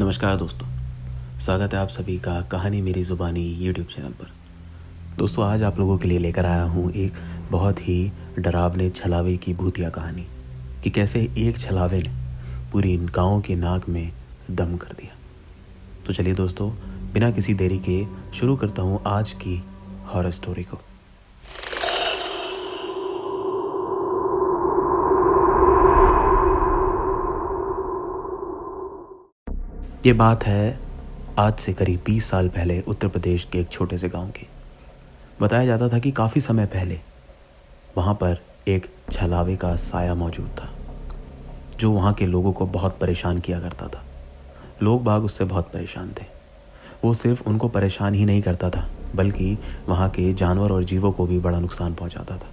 नमस्कार दोस्तों, स्वागत है आप सभी का कहानी मेरी ज़ुबानी यूट्यूब चैनल पर। दोस्तों, आज आप लोगों के लिए लेकर आया हूँ एक बहुत ही डरावने छलावे की भूतिया कहानी कि कैसे एक छलावे ने पूरी गांव की नाक में दम कर दिया। तो चलिए दोस्तों, बिना किसी देरी के शुरू करता हूँ आज की हॉरर स्टोरी को। ये बात है आज से करीब 20 साल पहले उत्तर प्रदेश के एक छोटे से गांव की। बताया जाता था कि काफ़ी समय पहले वहाँ पर एक छलावे का साया मौजूद था जो वहाँ के लोगों को बहुत परेशान किया करता था। लोग बाग उससे बहुत परेशान थे। वो सिर्फ उनको परेशान ही नहीं करता था बल्कि वहाँ के जानवर और जीवों को भी बड़ा नुकसान पहुँचाता था।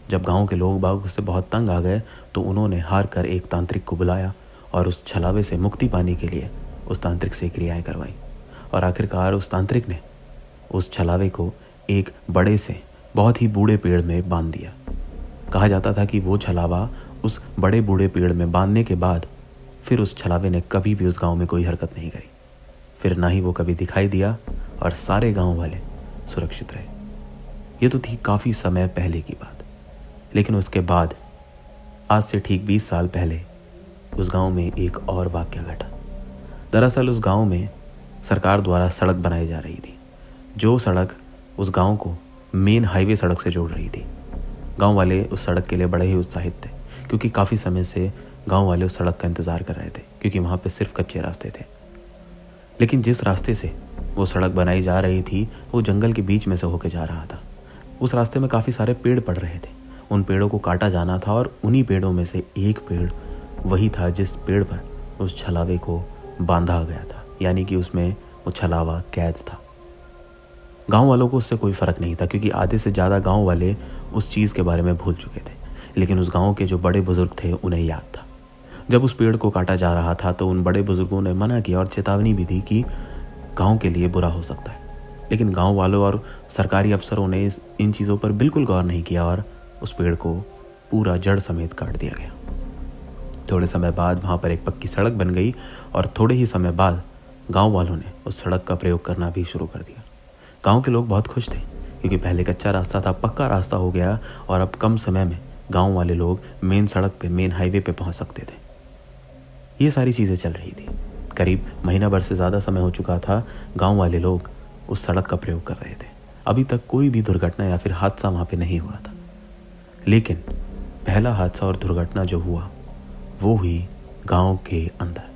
जब गांव के लोग बाग उससे बहुत तंग आ गए तो उन्होंने हार कर एक तांत्रिक को बुलाया और उस छलावे से मुक्ति पाने के लिए उस तांत्रिक से क्रियाएं करवाई। और आखिरकार उस तांत्रिक ने उस छलावे को एक बड़े से बहुत ही बूढ़े पेड़ में बांध दिया। कहा जाता था कि वो छलावा उस बड़े बूढ़े पेड़ में बांधने के बाद फिर उस छलावे ने कभी भी उस गांव में कोई हरकत नहीं करी। फिर ना ही वो कभी दिखाई दिया और सारे गांव वाले सुरक्षित रहे। ये तो थी काफ़ी समय पहले की बात। लेकिन उसके बाद आज से ठीक 20 साल पहले उस गांव में एक और वाकया घटा। दरअसल उस गांव में सरकार द्वारा सड़क बनाई जा रही थी, जो सड़क उस गांव को मेन हाईवे सड़क से जोड़ रही थी। गांव वाले उस सड़क के लिए बड़े ही उत्साहित थे क्योंकि काफ़ी समय से गांव वाले उस सड़क का इंतज़ार कर रहे थे क्योंकि वहाँ पे सिर्फ कच्चे रास्ते थे। लेकिन जिस रास्ते से वो सड़क बनाई जा रही थी वो जंगल के बीच में से होकर जा रहा था। उस रास्ते में काफ़ी सारे पेड़ पड़ रहे थे। उन पेड़ों को काटा जाना था और उन्हीं पेड़ों में से एक पेड़ वही था जिस पेड़ पर उस छलावे को बांधा गया था, यानी कि उसमें वो छलावा कैद था। गांव वालों को उससे कोई फ़र्क नहीं था क्योंकि आधे से ज़्यादा गांव वाले उस चीज़ के बारे में भूल चुके थे। लेकिन उस गांव के जो बड़े बुजुर्ग थे उन्हें याद था। जब उस पेड़ को काटा जा रहा था तो उन बड़े बुजुर्गों ने मना किया और चेतावनी भी दी कि गांव के लिए बुरा हो सकता है। लेकिन गांव वालों और सरकारी अफसरों ने इन चीज़ों पर बिल्कुल गौर नहीं किया और उस पेड़ को पूरा जड़ समेत काट दिया गया। थोड़े समय बाद वहाँ पर एक पक्की सड़क बन गई और थोड़े ही समय बाद गांव वालों ने उस सड़क का प्रयोग करना भी शुरू कर दिया। गांव के लोग बहुत खुश थे क्योंकि पहले कच्चा रास्ता था, पक्का रास्ता हो गया और अब कम समय में गांव वाले लोग मेन सड़क पे, मेन हाईवे पे पहुंच सकते थे। ये सारी चीज़ें चल रही थी। करीब महीना भर से ज़्यादा समय हो चुका था। गाँव वाले लोग उस सड़क का प्रयोग कर रहे थे। अभी तक कोई भी दुर्घटना या फिर हादसा वहाँ पर नहीं हुआ था। लेकिन पहला हादसा और दुर्घटना जो हुआ वो हुई गांव के अंदर।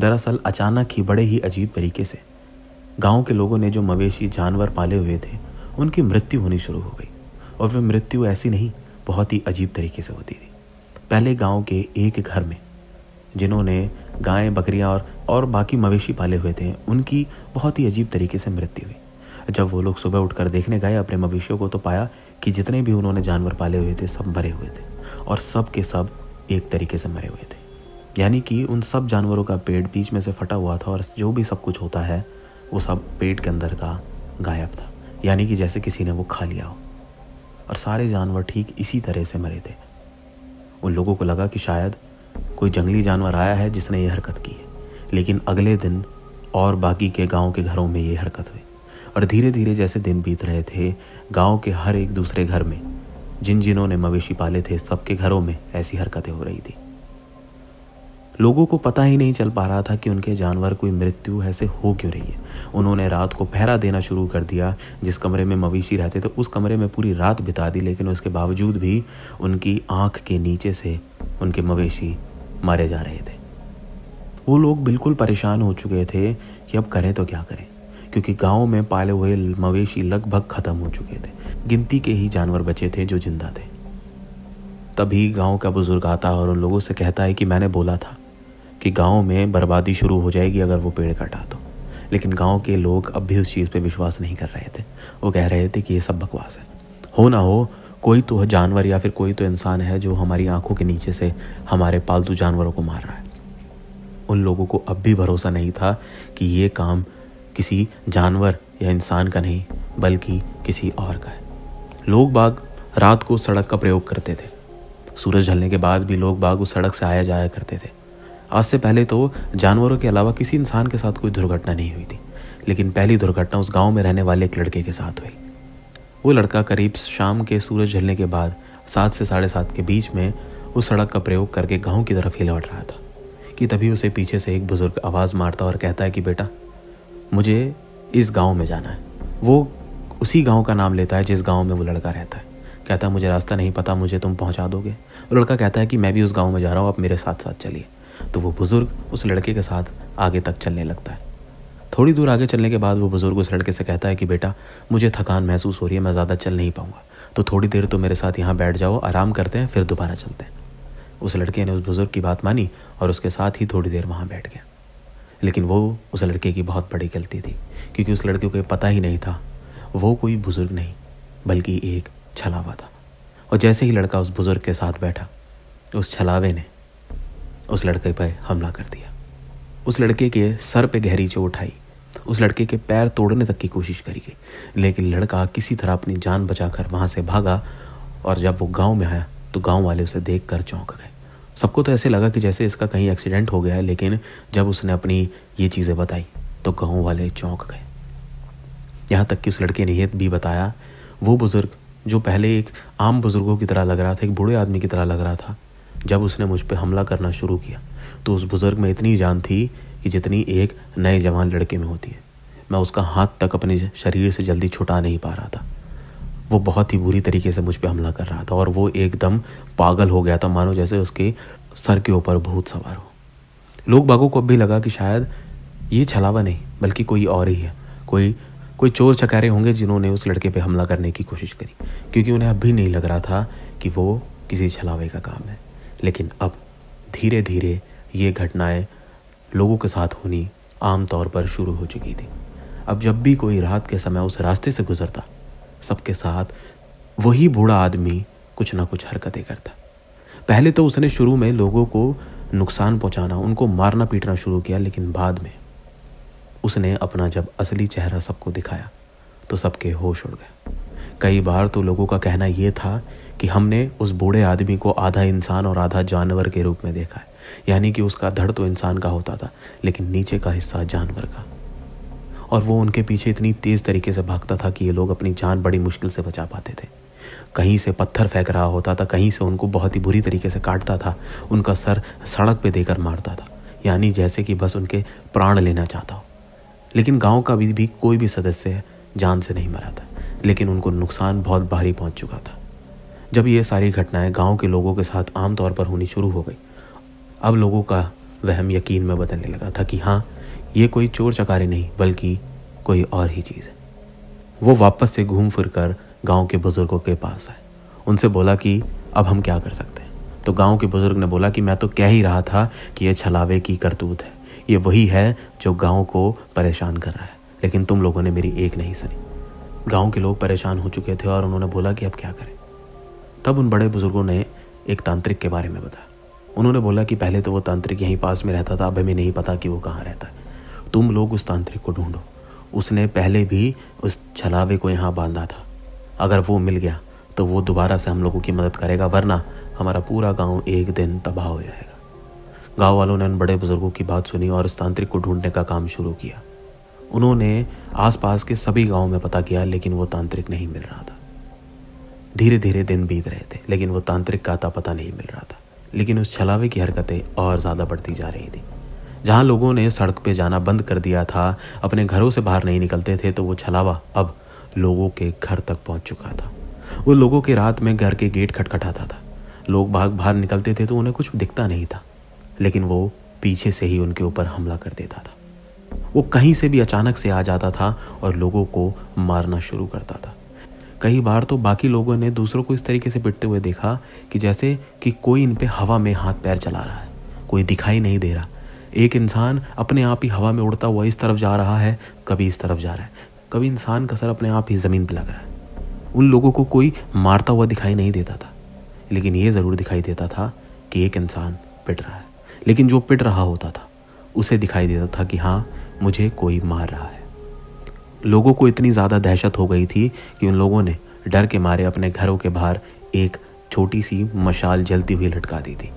दरअसल अचानक ही बड़े ही अजीब तरीके से गांव के लोगों ने जो मवेशी जानवर पाले हुए थे उनकी मृत्यु होनी शुरू हो गई। और वह मृत्यु ऐसी नहीं, बहुत ही अजीब तरीके से होती थी। पहले गांव के एक घर में जिन्होंने गायें, बकरियां और बाकी मवेशी पाले हुए थे उनकी बहुत ही अजीब तरीके से मृत्यु हुई। जब वो लोग सुबह उठकर देखने गए अपने मवेशियों को तो पाया कि जितने भी उन्होंने जानवर पाले हुए थे सब मरे हुए थे और सब के सब एक तरीके से मरे हुए थे। यानी कि उन सब जानवरों का पेट बीच में से फटा हुआ था और जो भी सब कुछ होता है वो सब पेट के अंदर का गायब था, यानी कि जैसे किसी ने वो खा लिया हो। और सारे जानवर ठीक इसी तरह से मरे थे। उन लोगों को लगा कि शायद कोई जंगली जानवर आया है जिसने ये हरकत की है। लेकिन अगले दिन और बाकी के गांव के घरों में ये हरकत हुई और धीरे धीरे जैसे दिन बीत रहे थे गाँव के हर एक दूसरे घर में जिन्होंने मवेशी पाले थे सबके घरों में ऐसी हरकतें हो रही थी। लोगों को पता ही नहीं चल पा रहा था कि उनके जानवर कोई मृत्यु ऐसे हो क्यों रही है। उन्होंने रात को पहरा देना शुरू कर दिया। जिस कमरे में मवेशी रहते थे उस कमरे में पूरी रात बिता दी, लेकिन उसके बावजूद भी उनकी आंख के नीचे से उनके मवेशी मारे जा रहे थे। वो लोग बिल्कुल परेशान हो चुके थे कि अब करें तो क्या करें, क्योंकि गाँव में पाले हुए मवेशी लगभग ख़त्म हो चुके थे। गिनती के ही जानवर बचे थे जो जिंदा थे। तभी गांव का बुजुर्ग आता और उन लोगों से कहता है कि मैंने बोला था कि गांव में बर्बादी शुरू हो जाएगी अगर वो पेड़ काटा तो। लेकिन गांव के लोग अब भी उस चीज़ पे विश्वास नहीं कर रहे थे। वो कह रहे थे कि ये सब बकवास है। हो ना हो कोई तो जानवर या फिर कोई तो इंसान है जो हमारी आंखों के नीचे से हमारे पालतू जानवरों को मार रहा है। उन लोगों को अब भी भरोसा नहीं था कि ये काम किसी जानवर या इंसान का नहीं बल्कि किसी और का है। लोग बाग रात को सड़क का प्रयोग करते थे। सूरज ढलने के बाद भी लोग बाग उस सड़क से आया जाया करते थे। आज से पहले तो जानवरों के अलावा किसी इंसान के साथ कोई दुर्घटना नहीं हुई थी, लेकिन पहली दुर्घटना उस गांव में रहने वाले एक लड़के के साथ हुई। वो लड़का करीब शाम के सूरज ढलने के बाद 7 से 7:30 के बीच में उस सड़क का प्रयोग करके गांव की तरफ ही लौट रहा था कि तभी उसे पीछे से एक बुजुर्ग आवाज़ मारता और कहता है कि बेटा, मुझे इस गांव में जाना है। वो उसी गांव का नाम लेता है जिस गांव में वो लड़का रहता है। कहता है मुझे रास्ता नहीं पता, मुझे तुम पहुंचा दोगे? वो लड़का कहता है कि मैं भी उस गांव में जा रहा हूँ, आप मेरे साथ साथ चलिए। तो वो बुजुर्ग उस लड़के के साथ आगे तक चलने लगता है। थोड़ी दूर आगे चलने के बाद वो बुजुर्ग उस लड़के से कहता है कि बेटा, मुझे थकान महसूस हो रही है, मैं ज़्यादा चल नहीं पाऊंगा, तो थोड़ी देर तो मेरे साथ यहाँ बैठ जाओ, आराम करते हैं, फिर दोबारा चलते हैं। उस लड़के ने उस बुजुर्ग की बात मानी और उसके साथ ही थोड़ी देर वहाँ बैठ गया। लेकिन वो उस लड़के की बहुत बड़ी गलती थी, क्योंकि उस लड़के को पता ही नहीं था वो कोई बुजुर्ग नहीं बल्कि एक छलावा था। और जैसे ही लड़का उस बुजुर्ग के साथ बैठा, उस छलावे ने उस लड़के पर हमला कर दिया। उस लड़के के सर पे गहरी चोट आई, उस लड़के के पैर तोड़ने तक की कोशिश करी गई, लेकिन लड़का किसी तरह अपनी जान बचाकर वहाँ से भागा। और जब वो गांव में आया तो गांव वाले उसे देखकर चौंक गए। सबको तो ऐसे लगा कि जैसे इसका कहीं एक्सीडेंट हो गया है, लेकिन जब उसने अपनी ये चीज़ें बताई तो गांव वाले चौंक गए। यहाँ तक कि उस लड़के ने ये भी बताया, वो बुज़ुर्ग जो पहले एक आम बुज़ुर्गों की तरह लग रहा था, एक बूढ़े आदमी की तरह लग रहा था, जब उसने मुझ पर हमला करना शुरू किया तो उस बुज़ुर्ग में इतनी जान थी कि जितनी एक नए जवान लड़के में होती है। मैं उसका हाथ तक अपने शरीर से जल्दी छुटा नहीं पा रहा था। वो बहुत ही बुरी तरीके से मुझ पर हमला कर रहा था और वो एकदम पागल हो गया था, मानो जैसे उसके सर के ऊपर भूत सवार हो। लोग बागों को अब भी लगा कि शायद ये छलावा नहीं बल्कि कोई और ही है, कोई चोर चकारे होंगे जिन्होंने उस लड़के पे हमला करने की कोशिश करी, क्योंकि उन्हें अब भी नहीं लग रहा था कि वो किसी छलावे का काम है। लेकिन अब धीरे धीरे ये घटनाएं लोगों के साथ होनी आम तौर पर शुरू हो चुकी थी। अब जब भी कोई रात के समय उस रास्ते से गुजरता, सबके साथ वही बूढ़ा आदमी कुछ ना कुछ हरकतें करता। पहले तो उसने शुरू में लोगों को नुकसान पहुंचाना, उनको मारना पीटना शुरू किया, लेकिन बाद में उसने अपना जब असली चेहरा सबको दिखाया तो सबके होश उड़ गए। कई बार तो लोगों का कहना यह था कि हमने उस बूढ़े आदमी को आधा इंसान और आधा जानवर के रूप में देखा है, यानी कि उसका धड़ तो इंसान का होता था लेकिन नीचे का हिस्सा जानवर का। और वो उनके पीछे इतनी तेज़ तरीके से भागता था कि ये लोग अपनी जान बड़ी मुश्किल से बचा पाते थे। कहीं से पत्थर फेंक रहा होता था, कहीं से उनको बहुत ही बुरी तरीके से काटता था, उनका सर सड़क पे देकर मारता था, यानी जैसे कि बस उनके प्राण लेना चाहता हो। लेकिन गांव का भी कोई भी सदस्य जान से नहीं मरा था, लेकिन उनको नुकसान बहुत भारी पहुंच चुका था। जब ये सारी घटनाएं गांव के लोगों के साथ आमतौर पर होनी शुरू हो गई, अब लोगों का वहम यकीन में बदलने लगा था कि हाँ, ये कोई चोर चकारे नहीं बल्कि कोई और ही चीज़ है। वो वापस से घूम फिर कर गाँव के बुज़ुर्गों के पास आए, उनसे बोला कि अब हम क्या कर सकते हैं। तो गाँव के बुज़ुर्ग ने बोला कि मैं तो कह ही रहा था कि ये छलावे की करतूत है, ये वही है जो गांव को परेशान कर रहा है, लेकिन तुम लोगों ने मेरी एक नहीं सुनी। गांव के लोग परेशान हो चुके थे और उन्होंने बोला कि अब क्या करें। तब उन बड़े बुजुर्गों ने एक तांत्रिक के बारे में बताया। उन्होंने बोला कि पहले तो वो तांत्रिक यहीं पास में रहता था, अब हमें नहीं पता कि वो कहाँ रहता है। तुम लोग उस तांत्रिक को ढूंढो, उसने पहले भी उस छलावे को यहाँ बांधा था। अगर वो मिल गया तो वो दोबारा से हम लोगों की मदद करेगा, वरना हमारा पूरा गाँव एक दिन तबाह हो जाएगा। गांव वालों ने उन बड़े बुजुर्गों की बात सुनी और इस तांत्रिक को ढूंढने का काम शुरू किया। उन्होंने आसपास के सभी गांवों में पता किया, लेकिन वो तांत्रिक नहीं मिल रहा था। धीरे धीरे दिन बीत रहे थे, लेकिन वो तांत्रिक का आता पता नहीं मिल रहा था। लेकिन उस छलावे की हरकतें और ज़्यादा बढ़ती जा रही थी। जहाँ लोगों ने सड़क पे जाना बंद कर दिया था, अपने घरों से बाहर नहीं निकलते थे, तो वो छलावा अब लोगों के घर तक पहुँच चुका था। वो लोगों के रात में घर के गेट खटखटाता था। लोग बाहर निकलते थे तो उन्हें कुछ दिखता नहीं था, लेकिन वो पीछे से ही उनके ऊपर हमला कर देता था। वो कहीं से भी अचानक से आ जाता था और लोगों को मारना शुरू करता था। कई बार तो बाकी लोगों ने दूसरों को इस तरीके से पिटते हुए देखा कि जैसे कि कोई इन पे हवा में हाथ पैर चला रहा है, कोई दिखाई नहीं दे रहा। एक इंसान अपने आप ही हवा में उड़ता हुआ इस तरफ जा रहा है, कभी इस तरफ जा रहा है, कभी इंसान का सर अपने आप ही ज़मीन पर लग रहा है। उन लोगों को कोई मारता हुआ दिखाई नहीं देता था, लेकिन ये ज़रूर दिखाई देता था कि एक इंसान पिट रहा है। लेकिन जो पिट रहा होता था उसे दिखाई देता था कि हाँ, मुझे कोई मार रहा है। लोगों को इतनी ज़्यादा दहशत हो गई थी कि उन लोगों ने डर के मारे अपने घरों के बाहर एक छोटी सी मशाल जलती हुई लटका दी थी।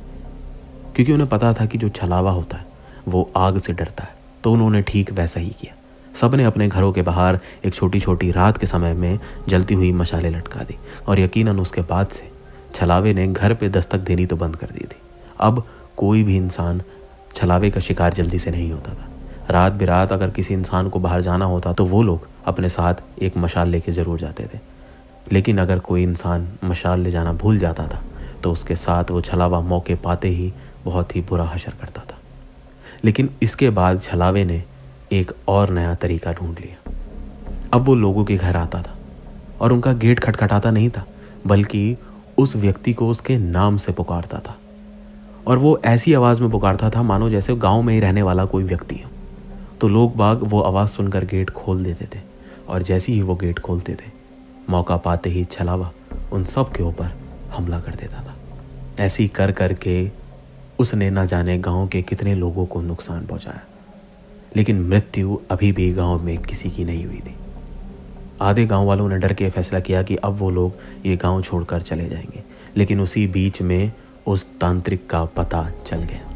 क्योंकि उन्हें पता था कि जो छलावा होता है वो आग से डरता है। तो उन्होंने ठीक वैसा ही किया। सब ने अपने घरों के बाहर एक छोटी छोटी रात के समय में जलती हुई मशालें लटका दी और यकीनन उसके बाद से छलावे ने घर पे दस्तक देनी तो बंद कर दी थी। अब कोई भी इंसान छलावे का शिकार जल्दी से नहीं होता था। रात बिरात अगर किसी इंसान को बाहर जाना होता तो वो लोग अपने साथ एक मशाल लेके ज़रूर जाते थे। लेकिन अगर कोई इंसान मशाल ले जाना भूल जाता था तो उसके साथ वो छलावा मौके पाते ही बहुत ही बुरा हशर करता था। लेकिन इसके बाद छलावे ने एक और नया तरीका ढूंढ लिया। अब वो लोगों के घर आता था और उनका गेट खटखटाता नहीं था, बल्कि उस व्यक्ति को उसके नाम से पुकारता था। और वो ऐसी आवाज़ में पुकारता था मानो जैसे गांव में ही रहने वाला कोई व्यक्ति हो। तो लोग बाग वो आवाज़ सुनकर गेट खोल देते थे और जैसे ही वो गेट खोलते थे, मौका पाते ही छलावा उन सब के ऊपर हमला कर देता था। ऐसे ही कर कर के उसने न जाने गांव के कितने लोगों को नुकसान पहुंचाया, लेकिन मृत्यु अभी भी गांव में किसी की नहीं हुई थी। आधे गांव वालों ने डर के फैसला किया कि अब वो लोग ये गांव छोड़कर चले जाएंगे। लेकिन उसी बीच में उस तांत्रिक का पता चल गया।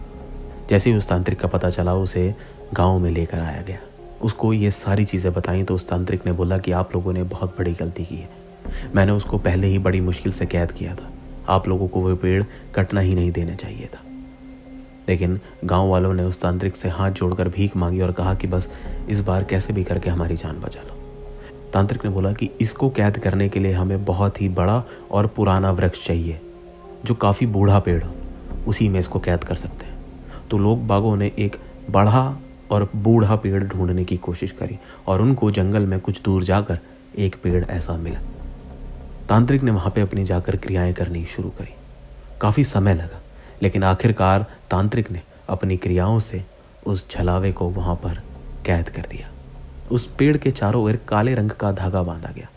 जैसे ही उस तांत्रिक का पता चला, उसे गांव में लेकर आया गया। उसको ये सारी चीज़ें बताई तो उस तांत्रिक ने बोला कि आप लोगों ने बहुत बड़ी गलती की है। मैंने उसको पहले ही बड़ी मुश्किल से कैद किया था। आप लोगों को वो पेड़ कटना ही नहीं देना चाहिए था। लेकिन गांव वालों ने उस तांत्रिक से हाथ जोड़कर भीख मांगी और कहा कि बस इस बार कैसे भी करके हमारी जान बचा लो। तांत्रिक ने बोला कि इसको कैद करने के लिए हमें बहुत ही बड़ा और पुराना वृक्ष चाहिए, जो काफ़ी बूढ़ा पेड़ हो, उसी में इसको कैद कर सकते हैं। तो लोग बागों ने एक बड़ा और बूढ़ा पेड़ ढूंढने की कोशिश करी और उनको जंगल में कुछ दूर जाकर एक पेड़ ऐसा मिला। तांत्रिक ने वहाँ पे अपनी जाकर क्रियाएं करनी शुरू करी। काफ़ी समय लगा, लेकिन आखिरकार तांत्रिक ने अपनी क्रियाओं से उस छलावे को वहाँ पर कैद कर दिया। उस पेड़ के चारों ओर काले रंग का धागा बांधा गया।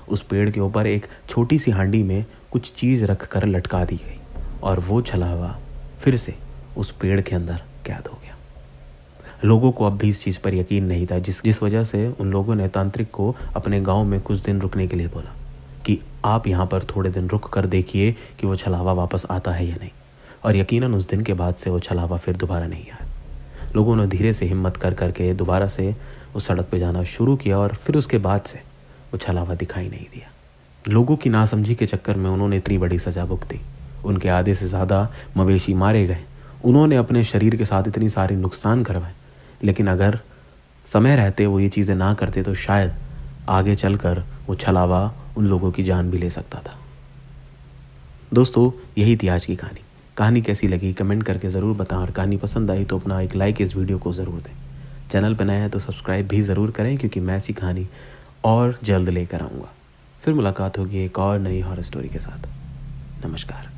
उस पेड़ के ऊपर एक छोटी सी हांडी में कुछ चीज़ रख कर लटका दी गई और वो छलावा फिर से उस पेड़ के अंदर कैद हो गया। लोगों को अब भी इस चीज़ पर यकीन नहीं था, जिस वजह से उन लोगों ने तांत्रिक को अपने गांव में कुछ दिन रुकने के लिए बोला कि आप यहाँ पर थोड़े दिन रुक कर देखिए कि वो छलावा वापस आता है या नहीं। और यकीनन उस दिन के बाद से वो छलावा फिर दोबारा नहीं आया। लोगों ने धीरे से हिम्मत कर करके दोबारा से उस सड़क पे जाना शुरू किया और फिर उसके बाद से वो छलावा दिखाई नहीं दिया। लोगों की नासमझी के चक्कर में उन्होंने इतनी बड़ी सज़ा भुगती। उनके आधे से ज़्यादा मवेशी मारे गए। उन्होंने अपने शरीर के साथ इतनी सारी नुकसान करवाए। लेकिन अगर समय रहते वो ये चीज़ें ना करते तो शायद आगे चलकर वो छलावा उन लोगों की जान भी ले सकता था। दोस्तों, यही थी आज की कहानी। कहानी कैसी लगी कमेंट करके ज़रूर बताएं और कहानी पसंद आई तो अपना एक लाइक इस वीडियो को ज़रूर दें। चैनल पर नए हैं तो सब्सक्राइब भी ज़रूर करें, क्योंकि मैं ऐसी कहानी और जल्द लेकर आऊँगा। फिर मुलाकात होगी एक और नई हॉरर स्टोरी के साथ। नमस्कार।